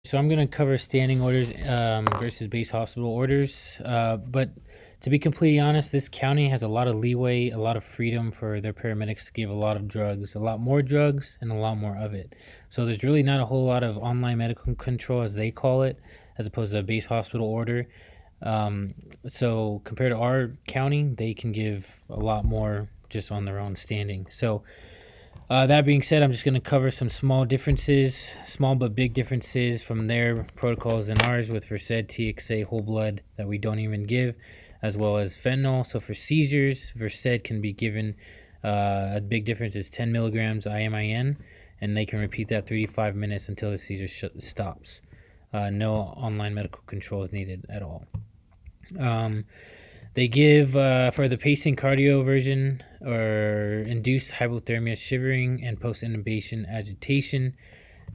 So I'm going to cover standing orders versus base hospital orders. But to be completely honest, this county has a lot of leeway, a lot of freedom for their paramedics to give a lot of drugs, a lot more drugs, and a lot more of it. So there's really not a whole lot of online medical control, as they call it, as opposed to a base hospital order. Um, so compared to our county, they can give a lot more just on their own standing. So that being said, I'm just going to cover some small differences, small but big differences from their protocols and ours with Versed, TXA, whole blood that we don't even give, as well as fentanyl. So for seizures, Versed can be given, a big difference is 10 milligrams IMIN, and they can repeat that 3 to 5 minutes until the seizure stops. No online medical control is needed at all. They give for the pacing cardio version or induced hypothermia, shivering, and post intubation agitation.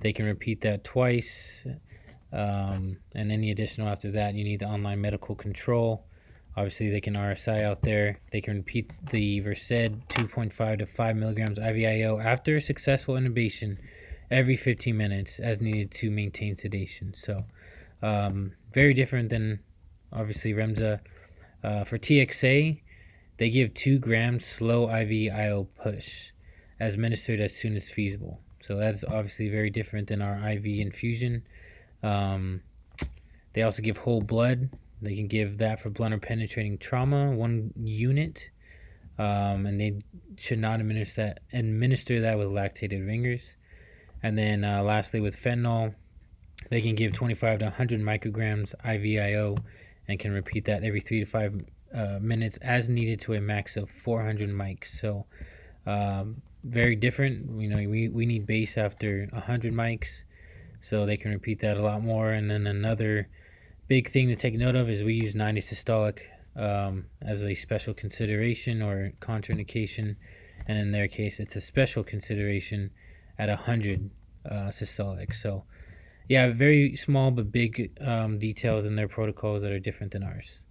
They can repeat that twice. And any additional after that, you need the online medical control. Obviously, they can RSI out there. They can repeat the Versed 2.5 to 5 milligrams IVIO after successful intubation every 15 minutes as needed to maintain sedation. So, very different than obviously Remza. For TXA, they give 2 grams slow IV IO push as administered as soon as feasible. So that's obviously very different than our IV infusion. Um, they also give whole blood. They can give that for blunt or penetrating trauma, 1 unit. And they should not administer that with lactated ringers. And then lastly, with fentanyl, they can give 25 to 100 micrograms IVIO and can repeat that every 3 to 5 minutes as needed to a max of 400 mics. So very different. You know, we need base after 100 mics, so they can repeat that a lot more. And then another big thing to take note of is we use 90 systolic as a special consideration or contraindication, and in their case, it's a special consideration at 100 systolic. So yeah, very small but big details in their protocols that are different than ours.